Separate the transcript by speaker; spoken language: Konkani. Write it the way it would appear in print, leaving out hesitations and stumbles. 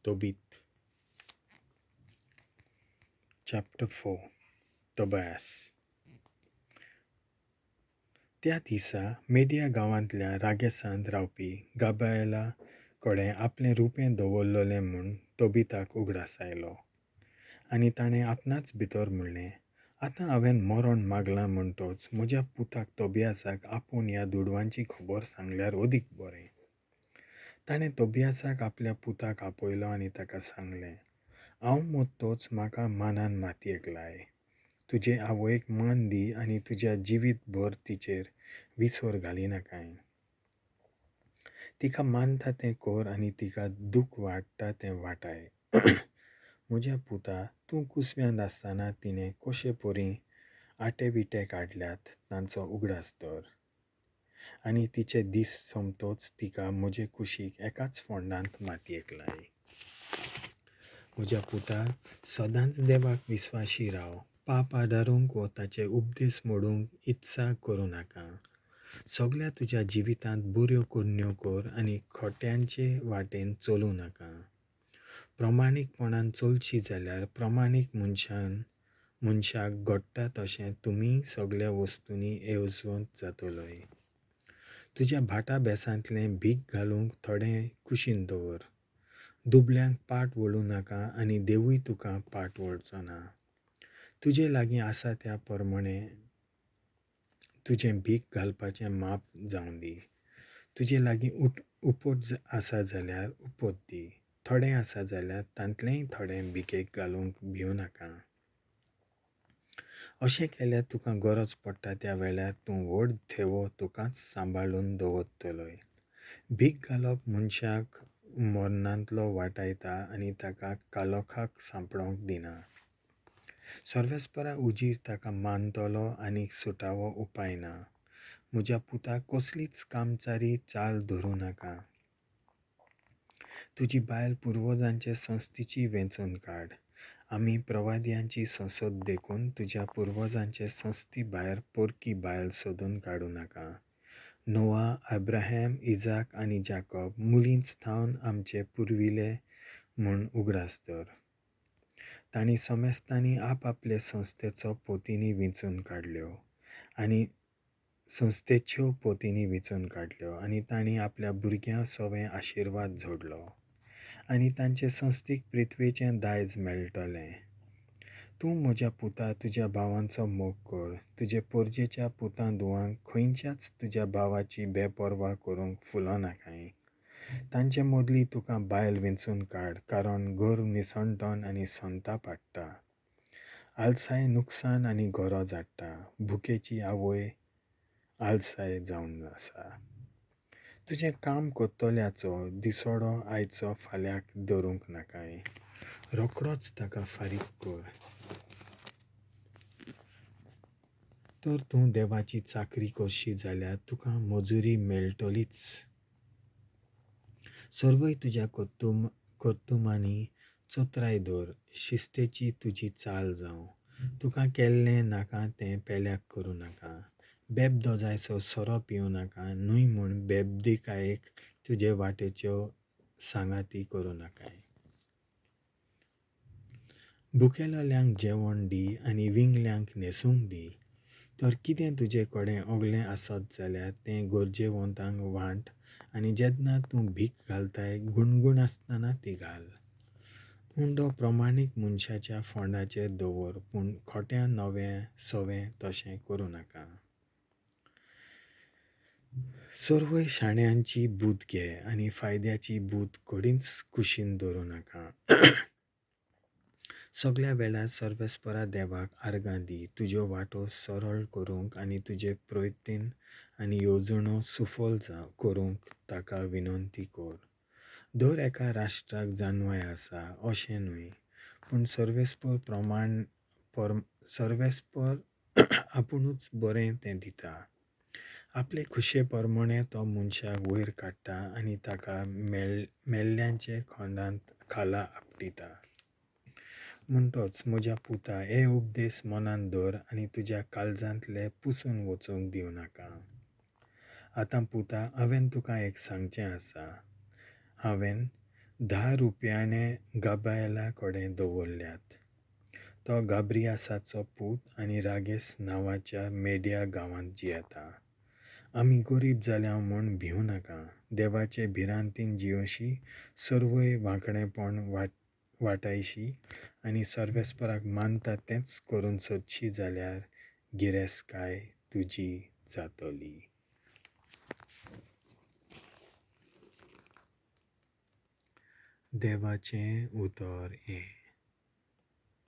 Speaker 1: Tobit. Chapter 4. Tobias. त्या दिसा मेडिया गांवांतल्या रागेसांत रावपी गाबायला कडेन आपलें रुपें दवरलोलें म्हूण तोबिताक उगडास आयलो आनी ताणें आपणाच भितर म्हणलें, आतां हांवें मरण मागलां म्हणटोच म्हज्या पुताक तोबियासाक आपूण ह्या दुडवांची खबर सांगल्यार अदीक बरें. ताणें तोबियासाक आपल्या पुताक आपयलो आनी ताका सांगलें, हांव मरतोच म्हाका मानान मातयेक लाय. तुजे आवयक मान दी आनी तुज्या जिवीतभर तिचेर विसर घालिनाकाय. तिका मानता तें कर आनी तिका दूख वाडटा तें वाटाय. म्हज्या पुता, तूं कुसव्यांत आसतना तिणें कशे परी आटे विटे काडल्यात तांचो उगडास धर. आनी तिचे दीस सोंपतोच तिका म्हजे कुशीक एकाच फोंडांत मातयेक लाय. म्हज्या पुता, सदांच देवाक विस्वाशी राव. पाप आदारूंक वा ताचे उपदेश मोडूंक इत्सा करूं नाका. सगळ्या तुज्या जिवितांत बऱ्यो कुडण्यो कर आनी खोट्यांचे वाटेन चलूं नाका. प्रमाणीकपणान चलची जाल्यार प्रमाणीक मनशाक घडटा तशें तुमी सगळ्या वस्तूंनी येवजवंत जातलोय. तुज्या भाटा बेसांतलें भीक घालूंक थोडें कुशीन दवर. दुबल्यांक पाट वळूं नाका आनी देवूय तुका पाट वळचो ना. तुजे लागीं आसा त्या प्रमाणें तुजें भीक घालपाचें माप जावं दी. तुजे लागीं उपट आसा जाल्यार उपट दी. थोडें आसा जाल्यार तांतलेंय थोडें भिकेक घालूंक भिवू नाका. अशें केल्यार तुका गरज पडटा त्या वेळार तूं व्हड थेवो तुकाच सांबाळून दवरतलोय. भीक घालप मनशाक मरणांतलो वाटायता आनी ताका कालोखाक सांपडोंक दिना. सर्वेस्परा उजीर ताका मानतलो आनी सुटावो उपाय ना. म्हज्या पुताक कसलीच kam'chari चाल धरूं नाका. तुजी बायल purvo-zanchê sonstichi वेंचून काड. आमी prova-dianchi सonsôt देखून तुज्या purvo-zanchê संस्थी भायर पोरकी बायल सोदून काडूं नाका. नोआ, अब्राहम, इजाक आनी जाकोब मुलींच थावन आमचे पुर्विले म्हूण उगडास धर. तांणी सोमेस्तांनी ap-aplê संस्थेचो पोतिनी विंचून काडल्यो आनी संस्थेच्यो पोतिनी विंचून काडल्यो आनी तांणी आपल्या भुरग्यां सवें आशिर्वाद जोडलो आनी तांचे संस्थीक पृथ्वीचें दायज मेळटलें. तूं म्हज्या पुता तुज्या भावांचो मोग कर. तुजे पोरजेच्या पुता-dhuvank खंयच्याच तुज्या भावाची बेपर्वा करूंक फुलो नाकाय. तांचे मदली तुका बायल वेंचून काड, कारण घर निसणटोन आनी संताप हाडटा. आलसाय नुकसान आनी गरज हाडटा. भुकेची आवय आलसाय जावन आसा. तुजें काम करतल्याचो दिसोडो आयचो फाल्यांक दवरूंक नाकाय. रोखडोच ताका फारीक कर. तर तूं देवाची चाकरी करशी जाल्यार तुका मजुरी मेळटलीच. सर्वय तुज्या कर्तुमांनी चोत्राय दवर. शिस्तेची तुजी चाल जावं. तुका केल्लें नाका तें पेल्याक करूं नाका. बेबदोजायचो सोरो पिवूं नाका. न्हय म्हूण बेबदीकायेक तुजे वाटेच्यो सांगाती करूं नाकाय. भुकेलोल्यांक जेवण दी आनी विंगल्यांक न्हेसूंक दी. तर कितें तुजे कडेन ओगलें आसत जाल्यार तें गरजेवंतांक वांट आनी जेन्ना तूं भीक घालताय गुणगुणासतना ती घाल. उंडो प्रमाणीक मनशाच्या फोंडाचेर दवर, पूण खोट्या नवें सवें तशें करूं नाका. सर्वय शाण्यांची बूद घे आनी फायद्याची बूद कधीच कुशीन दवरूं नाका. सगळ्या वेळार सर्वेस्परा देवाक आर्गां दी. तुज्यो वाटो सरळ करूंक आनी तुजे प्रयत्न आनी येवजणो सुफल करूंक ताका विनंती कर. दर एका राष्ट्राक जानवाय आसा अशें न्हय, पूण सर्वेस्पर आपुणूच बरें तें दिता. आपले खुशे प्रमाणें तो मनशाक वयर काडटा आनी ताका मेल्ल्यांचे खोंडांत खाला आपटिता. म्हणटोच म्हज्या पुता, हे उपदेश मनान धर आनी तुज्या काळजांतले पुसून वचूंक दिवं नाका. आतां पुता, हांवें तुका एक सांगचें आसा. हांवें 10 रुपयाने गाब्रिएला कडेन दवरल्यात. तो गाब्रियासाचो पूत आनी रागेस नांवाच्या मेड्या गांवांत जियेता. आमी गरीब जाल्या म्हूण भिवू नाका. देवाचे भिरांतीन जियोशी, सर्वय वांकडेपण वाटायशी आनी सर्वेस्पराक मानता तेंच करून सोदशी जाल्यार गिरेस्तकाय तुजी जातली. देवाचें उतर हें.